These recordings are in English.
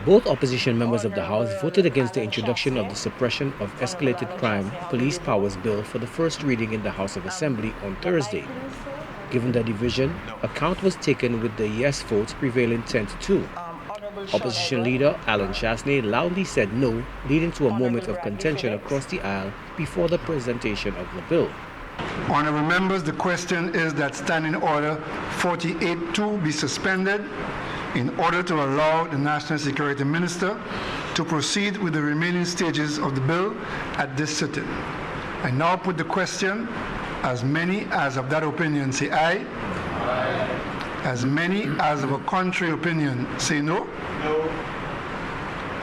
Both opposition members of the House voted against the introduction of the Suppression of Escalated Crime Police Powers Bill for the first reading in the House of Assembly on Thursday. Given the division, a count was taken with the yes votes prevailing 10-2. Opposition leader Alan Chasney loudly said no, leading to a moment of contention across the aisle before the presentation of the bill. Honourable members, the question is that Standing Order 48-2 be suspended in order to allow the National Security Minister to proceed with the remaining stages of the bill at this sitting. I now put the question. As many as of that opinion say aye. Aye. As many as of a contrary opinion say no. No.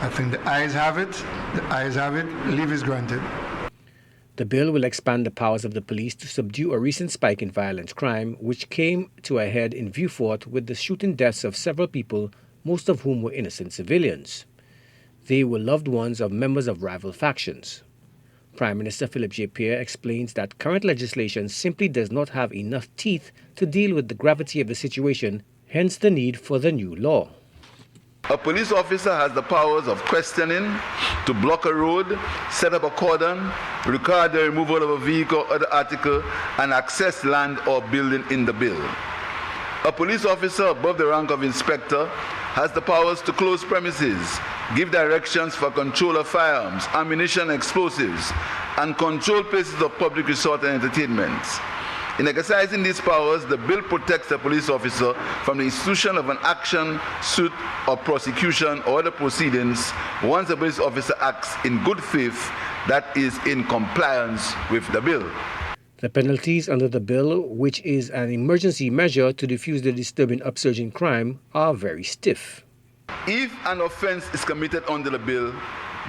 I think the ayes have it. The ayes have it. Leave is granted. The bill will expand the powers of the police to subdue a recent spike in violent crime, which came to a head in Vieux Fort with the shooting deaths of several people, most of whom were innocent civilians. They were loved ones of members of rival factions. Prime Minister Philip J. Pierre explains that current legislation simply does not have enough teeth to deal with the gravity of the situation, hence the need for the new law. A police officer has the powers of questioning, to block a road, set up a cordon, require the removal of a vehicle or other article, and access land or building in the bill. A police officer above the rank of inspector has the powers to close premises, give directions for control of firearms, ammunition, explosives, and control places of public resort and entertainment. In exercising these powers, the bill protects the police officer from the institution of an action, suit, or prosecution or other proceedings once a police officer acts in good faith that is in compliance with the bill. The penalties under the bill, which is an emergency measure to defuse the disturbing upsurge in crime, are very stiff. If an offense is committed under the bill,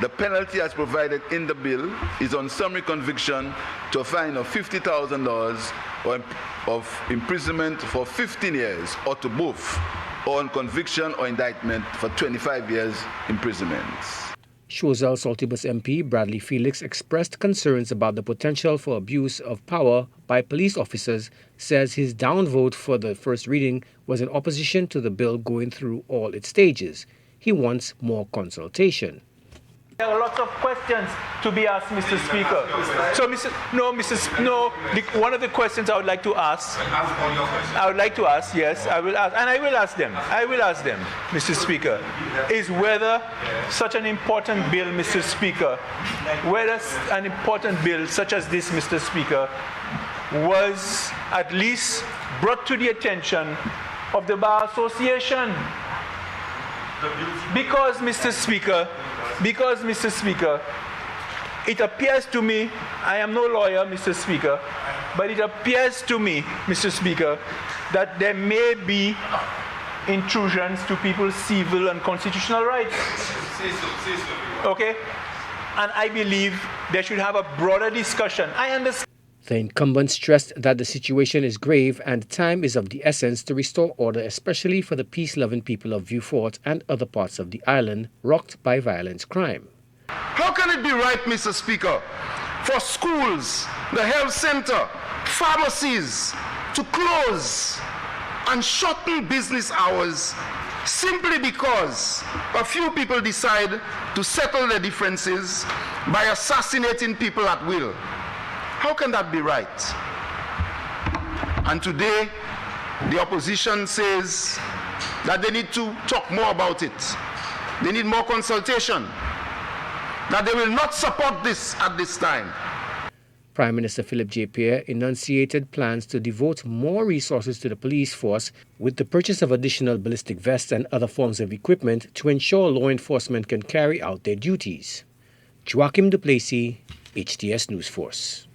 the penalty as provided in the bill is on summary conviction to a fine of $50,000 or of imprisonment for 15 years or to both, or on conviction or indictment for 25 years imprisonment. Choiseul Saltibus MP Bradley Felix expressed concerns about the potential for abuse of power by police officers, says his downvote for the first reading was in opposition to the bill going through all its stages. He wants more consultation. There are lots of questions to be asked, Mr. Speaker. So, one of the questions I would like to ask, yes, I will ask them, Mr. Speaker, is whether such an important bill, Mr. Speaker, whether an important bill such as this, Mr. Speaker, was at least brought to the attention of the Bar Association. Because, Mr. Speaker, it appears to me, I am no lawyer, Mr. Speaker, but it appears to me, Mr. Speaker, that there may be intrusions to people's civil and constitutional rights. Okay? And I believe they should have a broader discussion. I understand. The incumbent stressed that the situation is grave and time is of the essence to restore order, especially for the peace-loving people of Vieux Fort and other parts of the island rocked by violent crime. How can it be right, Mr. Speaker, for schools, the health center, pharmacies to close and shorten business hours simply because a few people decide to settle their differences by assassinating people at will? How can that be right? And today, the opposition says that they need to talk more about it. They need more consultation. That they will not support this at this time. Prime Minister Philip J. Pierre enunciated plans to devote more resources to the police force with the purchase of additional ballistic vests and other forms of equipment to ensure law enforcement can carry out their duties. Joachim Duplessis, HTS News Force.